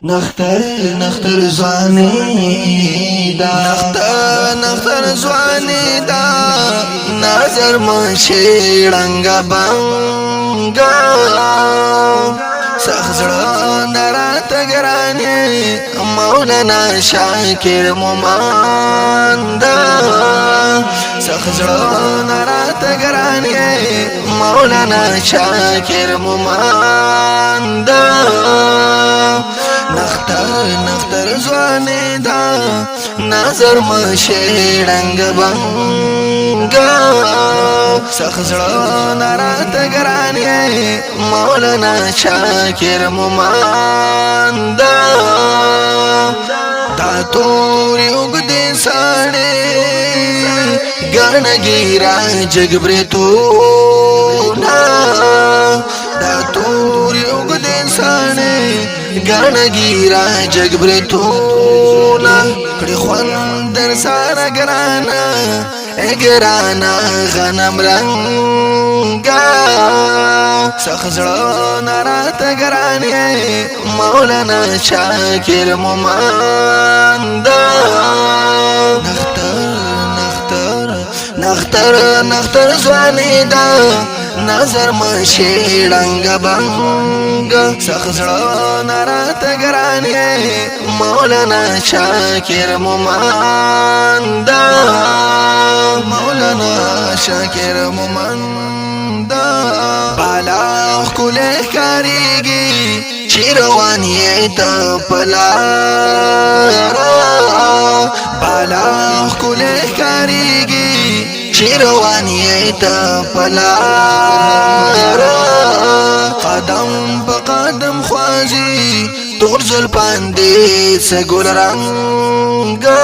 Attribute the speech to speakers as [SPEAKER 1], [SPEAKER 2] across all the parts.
[SPEAKER 1] نختر زوانی دا نختر زوانی دا نظر مشی رنگا بانگا سخزڑا نرات گرانی مولانا شاکر مماندا سخزڑا نرات گرانی مولانا شاکر مماندا نختر زوانی دا نظر مشی رنگ بانگا سخزڑا نرات گرانی مولانا شاکر مماندا دا توری اگدی ساڑی گرنگیرا جگبریتونا دا توری اگدی ساڑی گرنگیرا جگبریتونا کڑی خوان در سارا گرانا اگرانا غنم رنگا سخزڑا نرات گرانی مولانا شاکر مماندا نختر زوانی دا نظر مشی رنگ بانگا سخزڑا نرات گرانی مولانا شاکر مماندا مولانا شاکر مماندا بالا کله کاریگی چیروانی تا پلارا بالا کله کاریگی چیروانی تا پلارا قدم پا قدم خوازی تغرزل پاندی سگل رنگا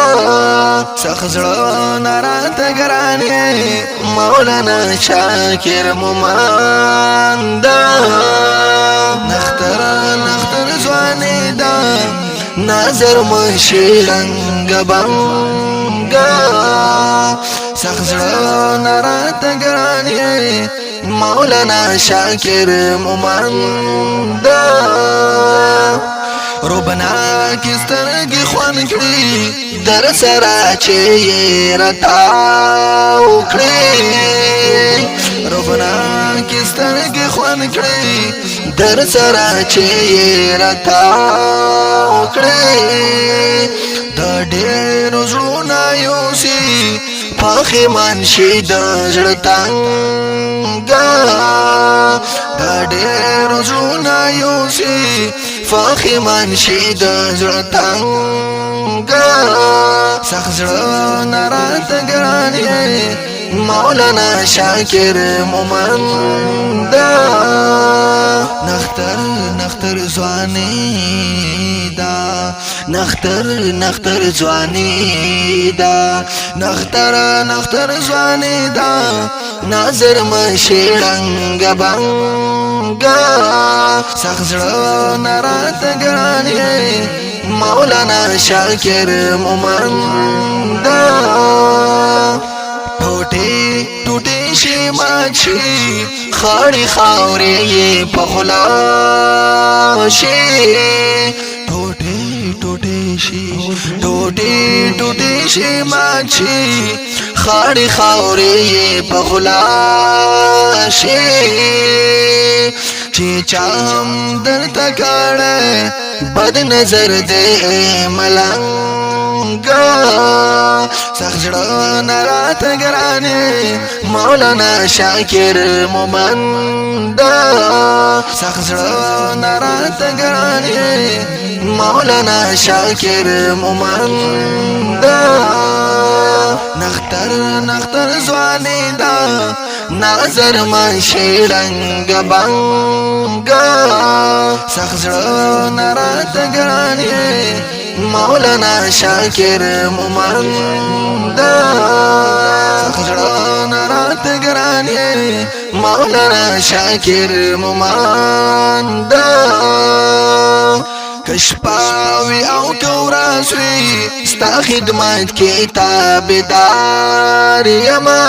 [SPEAKER 1] سخزڑا نرات گرانی مولانا شاکر مماندا نختر زوانی دا نظر مشی رنگ بانگا سخزڑا نرات گرانی مولانا شاکر مماندا روبنا کسترگی خوان کری در سرا چه رتاو کری روبنا کسترگی خوان کری در سرا چه رتاو کری دا دیر زلونا یوسی پاخی منشی دا جلتانگا دا دیر زلونا یوسی فاخی منشی دا زلتانگا سخزڑا نرات گرانی مولانا شاکر مماندا نختر زوانی دا نختر زوانی دا نختر زوانی دا نظر مشی رنگ بانگا سخزڑا نرات گرانی مولانا شاکر مماندا ٹوٹی شی ماچی خاڑی خاوری پخلا شی ٹوٹی شی ماچی خاڑی خاوری پخلا شی چی چام در تکاڑے بد نظر دے ملنگا سخزڑا نرات گرانی مولانا شاکر مماندا سخزڑا نرات گرانی مولانا شاکر مماندا نختر زوانی دا نظر مشی رنگ بانگا سخزڑا نرات گرانی مولانا شاکر مماندا سخزڑا نرات گرانی مولانا شاکر مماندا کشپاوی او کوراسوی ستا خدمت کی تابدار یما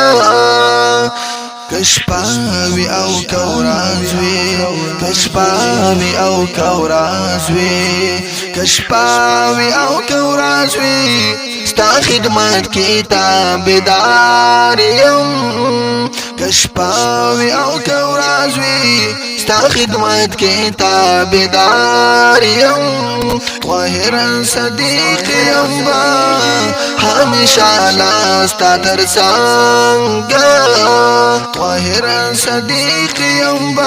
[SPEAKER 1] کشپاوی او کورازوی کشپاوی او کورازوی کشپاوی او کورازوی ستا خدمت کی تابداریم کشپاوی او کورازوی ستا خدمت کی تابداریم طاهر صدیق یم با همیشه لاستا ترسانگا طاهر صدیق یم با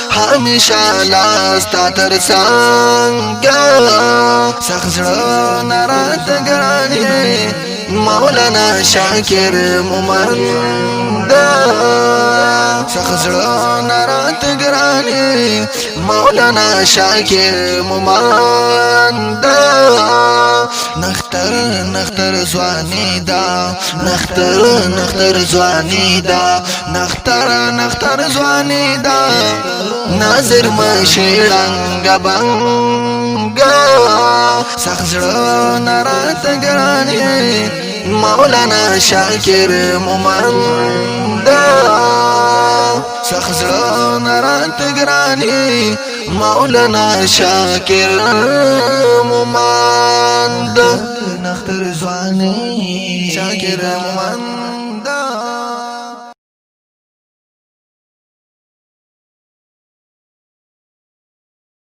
[SPEAKER 1] همیشه لاستا ترسانگا سخزر نرات گرانی مولانا شاکر مومندا سخزر نرات گرانی مولانا شاکر مومندا نختر زوانی دا نختر زوانی دا نختر زوانی دا نظر مشیرنگا بنگا سخزر نرات گرانی مولانا شاکر مومندا سخزر نرات گرانی مولانا شاکر مومندا نختر زوانی شاکر مومندا